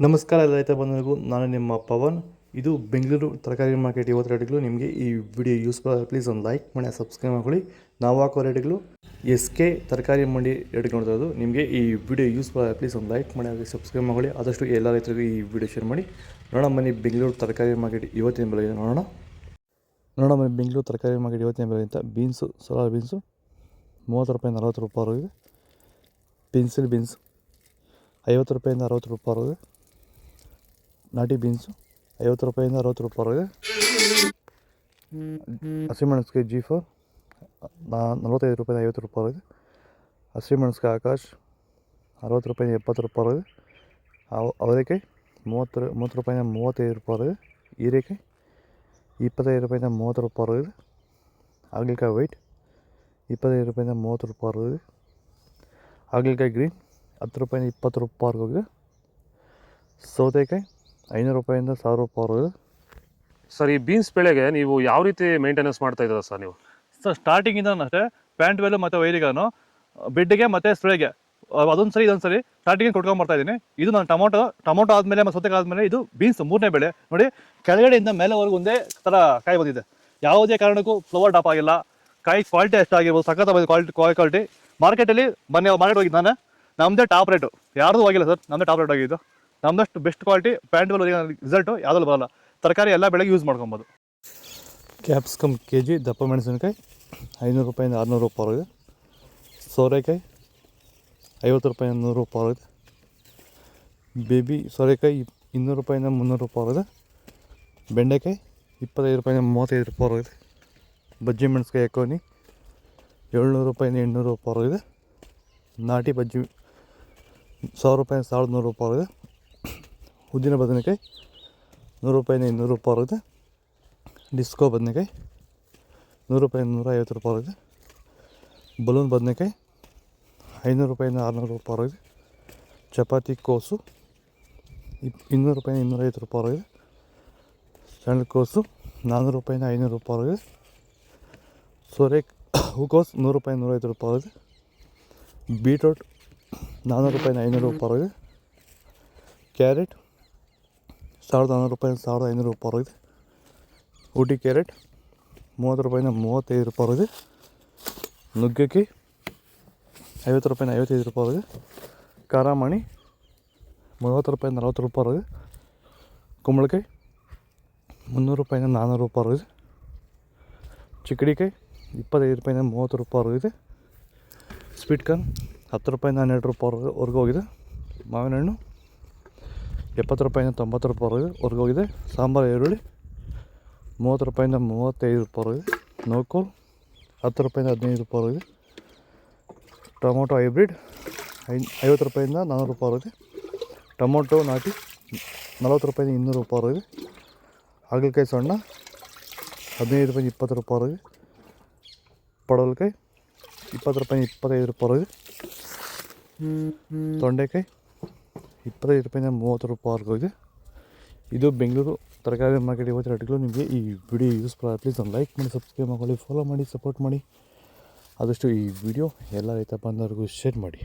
ನಮಸ್ಕಾರ ಎಲ್ಲ ರೈತ ಬಂಧುಗಳಿಗೂ, ನಾನು ನಿಮ್ಮ ಪವನ್. ಇದು ಬೆಂಗಳೂರು ತರಕಾರಿ ಮಾರ್ಕೆಟ್. ಇವತ್ತು ರೇಟ್ಗಳು ನಿಮಗೆ ಈ ವಿಡಿಯೋ ಯೂಸ್ಫುಲ್ ಆಗಿ ಪ್ಲೀಸ್ ಒಂದು ಲೈಕ್ ಮಾಡಿ, ಸಬ್ಸ್ಕ್ರೈಬ್ ಮಾಡ್ಕೊಳ್ಳಿ. ನಾವು ಹಾಕೋ ರೇಟ್ಗಳು SK ತರಕಾರಿ ಮಂಡಿ ರೇಟ್ಗಳು ನೋಡ್ತಾ ಇರೋದು. ನಿಮಗೆ ಈ ವಿಡಿಯೋ ಯೂಸ್ಫುಲ್ ಆಗಿ ಪ್ಲೀಸ್ ಒಂದು ಲೈಕ್ ಮಾಡಿ, ಹಾಗೆ ಸಬ್ಸ್ಕ್ರೈಬ್ ಮಾಡ್ಕೊಳ್ಳಿ. ಆದಷ್ಟು ಎಲ್ಲ ರೈತರಿಗೂ ಈ ವಿಡಿಯೋ ಶೇರ್ ಮಾಡಿ. ನೋಡೋಣ ಬನ್ನಿ ಬೆಂಗಳೂರು ತರಕಾರಿ ಮಾರ್ಕೆಟ್ ಇವತ್ತಿನ ಬೆಲೆ ನೋಡೋಣ ಬನ್ನಿ ಬೆಂಗಳೂರು ತರಕಾರಿ ಮಾರ್ಕೆಟ್ ಇವತ್ತಿನ ಬೆಲೆ ಅಂತ. ಬೀನ್ಸು, ಸೋಲಾ ಬೀನ್ಸು 30 ರೂಪಾಯಿಂದ 40 ರೂಪಾಯಿ. ಪೆನ್ಸಿಲ್ ಬೀನ್ಸ್ 50 ರೂಪಾಯಿಂದ 60 ರೂಪಾಯಿ. ನಾಟಿ ಬೀನ್ಸು 50 ರೂಪಾಯಿಂದ 60 ರೂಪಾಯಿ. ಹಸಿಮೆಣಸಿಗೆ G4 45 ರೂಪಾಯಿಂದ 50 ರೂಪಾಯಿ. ಹಸಿಮೆಣಸಿಗೆ ಆಕಾಶ್ 60 ರೂಪಾಯಿಂದ 70 ರೂಪಾಯಿ. ಅವರೆಕಾಯಿ 30 ರೂಪಾಯಿಂದ 35 ರೂಪಾಯಿ. ಹೀರೆಕಾಯಿ 25 ರೂಪಾಯಿಂದ 30 ರೂಪಾಯಿ. ಹಾಗಲಕಾಯಿ ವೈಟ್ 25 ರೂಪಾಯಿಂದ 30 ರೂಪಾಯಿ. ಹಾಗಲಕಾಯಿ ಗ್ರೀನ್ 10 ರೂಪಾಯಿಂದ 20 ರೂಪಾಯಿ ಹೋಗಿದೆ. ಸೌತೆಕಾಯಿ 500 ರೂಪಾಯಿಂದ 1000 ರೂಪಾಯಿ. ಸರ್, ಈ ಬೀನ್ಸ್ ಬೆಳೆಗೆ ನೀವು ಯಾವ ರೀತಿ ಮೇಂಟೆನೆನ್ಸ್ ಮಾಡ್ತಾ ಇದ್ದೀರಾ ಸರ್ ನೀವು? ಸರ್, ಸ್ಟಾರ್ಟಿಂಗಿಂದ ಅಷ್ಟೇ ಪ್ಯಾಂಟ್ ವೆಲ್ಲು ಮತ್ತು ವೈರಿಗಾನು ಬೆಡ್ಗೆ ಮತ್ತು ಸ್ಪ್ರೇಗೆ ಅದೊಂದು ಸರಿ ಇದೊಂದು ಸರಿ ಸ್ಟಾರ್ಟಿಂಗ್ ಕೊಟ್ಕೊಂಡ್ಬರ್ತಾ ಇದ್ದೀನಿ. ಇದು ನಾನು ಟೊಮೊಟೊ ಆದಮೇಲೆ ಮತ್ತು ಸೌತೆಕಾಯಿ ಆದಮೇಲೆ ಇದು ಬೀನ್ಸ್ 3ನೇ ಬೆಳೆ. ನೋಡಿ, ಕೆಳಗಡೆಯಿಂದ ಮೇಲೆವರೆಗೂ ಒಂದೇ ಥರ ಕಾಯಿ ಬಂದಿದೆ. ಯಾವುದೇ ಕಾರಣಕ್ಕೂ ಫ್ಲವರ್ ಟಾಪ್ ಆಗಿಲ್ಲ. ಕಾಯಿ ಕ್ವಾಲಿಟಿ ಎಷ್ಟಾಗಿರ್ಬೋದು, ಸಖತ್ ಕ್ವಾಲಿಟಿ. ಮಾರ್ಕೆಟಲ್ಲಿ ಮಾರ್ಕೆಟ್ ಹೋಗಿದ್ದು ನಾನು, ನಮ್ಮದೇ ಟಾಪ್ ರೇಟು, ಯಾರ್ದು ಹೋಗಿಲ್ಲ ಸರ್, ನಮ್ಮದೇ ಟಾಪ್ ರೇಟ್ ಆಗಿದ್ದು. ನಮ್ಮದಷ್ಟು best quality plant well result ಯಾವುದಲ್ಲೂ ಬರೋಲ್ಲ. ತರಕಾರಿ ಎಲ್ಲ ಬೆಳೆಗೆ ಯೂಸ್ ಮಾಡ್ಕೊಬೋದು. ಕ್ಯಾಪ್ಸಿಕಮ್ KG, ದಪ್ಪ ಮೆಣಸಿನಕಾಯಿ 500 ರೂಪಾಯಿಂದ 600 ರೂಪಾಯಿ. ಸೋರೆಕಾಯಿ 50 ರೂಪಾಯಿಂದ 100 ರೂಪಾಯಿ. ಬೇಬಿ ಸೋರೆಕಾಯಿ 200 ರೂಪಾಯಿಂದ 300 ರೂಪಾಯಿ. ಬೆಂಡೆಕಾಯಿ 25 ರೂಪಾಯಿಂದ 35 ರೂಪಾಯಿ. ಬಜ್ಜಿ ಮೆಣಸಿಕಾಯಿ ಎಕೋನಿ 700 ರೂಪಾಯಿಂದ 800 ರೂಪಾಯಿ. ನಾಟಿ ಬಜ್ಜಿ 1000 ರೂಪಾಯಿಂದ 1100 ರೂಪಾಯಿ. ಉದ್ದಿನ ಬದನೆಕಾಯಿ 100 ರೂಪಾಯಿಂದ 200 ರೂಪಾಯಿ. ಡಿಸ್ಕೋ ಬದನೆಕಾಯಿ 100 ರೂಪಾಯಿಂದ 150 ರೂಪಾಯಿ. ಬಲೂನ್ ಬದನೆಕಾಯಿ 500 ರೂಪಾಯಿಂದ 600 ರೂಪಾಯಿ. ಚಪಾತಿ ಕೋಸು 200 ರೂಪಾಯಿಂದ 250 ರೂಪಾಯಿ. ಸಣ್ಣ ಕೋಸು 400 ರೂಪಾಯಿಂದ 500 ರೂಪಾಯಿ. ಹೂಕೋಸು 100 ರೂಪಾಯಿಂದ 150 ರೂಪಾಯಿ. ಬೀಟ್ರೋಟ್ 400 ರೂಪಾಯಿಂದ 500 ರೂಪಾಯಿ. ಕ್ಯಾರೆಟ್ 1400 ರೂಪಾಯಿಂದ 1500 ರೂಪಾಯಿ. ಊಟಿ ಕ್ಯಾರೆಟ್ 30 ರೂಪಾಯಿಂದ 35 ರೂಪಾಯಿ. ನುಗ್ಗೆಕಾಯಿ 50 ರೂಪಾಯಿಂದ 55 ರೂಪಾಯಿ. ಖಾರಾಮಣಿ 30 ರೂಪಾಯಿಂದ 40 ರೂಪಾಯಿ. ಕುಂಬಳಕಾಯಿ 300 ರೂಪಾಯಿಂದ 400 ರೂಪಾಯಿ. ಚಿಕ್ಕಡಿಕಾಯಿ 25 ರೂಪಾಯಿಂದ 30 ರೂಪಾಯಿ. ಸ್ವೀಟ್ ಕಾರ್ನ್ 10 ರೂಪಾಯಿಂದ 12 ರೂಪಾಯಿವರೆಗೂ ಹೋಗಿದೆ. ಮಾವಿನ ಹಣ್ಣು 70 ರೂಪಾಯಿಂದ 90 ರೂಪಾಯಿವರೆಗೂ ಹೋಗಿದೆ. ಸಾಂಬಾರು ಈರುಳ್ಳಿ 30 ರೂಪಾಯಿಂದ 35 ರೂಪಾಯಿ. ನೋಕೋಲ್ 10 ರೂಪಾಯಿಂದ 15 ರೂಪಾಯಿ. ಟೊಮೊಟೊ ಹೈಬ್ರಿಡ್ 50 ರೂಪಾಯಿಂದ 400 ರೂಪಾಯಿ. ಟೊಮೊಟೊ ನಾಟಿ 40 ರೂಪಾಯಿಂದ 200 ರೂಪಾಯಿ. ಹಾಗಲಕಾಯಿ ಸಣ್ಣ 15 ರೂಪಾಯಿಂದ 20 ರೂಪಾಯಿ. ಪಡವಲಕಾಯಿ 20 ರೂಪಾಯಿಂದ 25 ರೂಪಾಯಿ. ತೊಂಡೆಕಾಯಿ 25 ರೂಪಾಯಿಂದ 30 ರೂಪಾಯಿವರೆಗೂ ಇದೆ. ಇದು ಬೆಂಗಳೂರು ತರಕಾರಿ ಮಾರ್ಕೆಟ್ ಇವತ್ತು ರೇಟ್ಗಳು. ನಿಮಗೆ ಈ ವಿಡಿಯೋ ಯೂಸ್ಫುಲ್ ಆಗಿ ಪ್ಲೀಸ್ ಒಂದು ಲೈಕ್ ಮಾಡಿ, ಸಬ್ಸ್ಕ್ರೈಬ್ ಮಾಡ್ಕೊಳ್ಳಿ, ಫಾಲೋ ಮಾಡಿ, ಸಪೋರ್ಟ್ ಮಾಡಿ. ಆದಷ್ಟು ಈ ವಿಡಿಯೋ ಎಲ್ಲ ರೈತ ಬಾಂಧವರಿಗೂ ಶೇರ್ ಮಾಡಿ.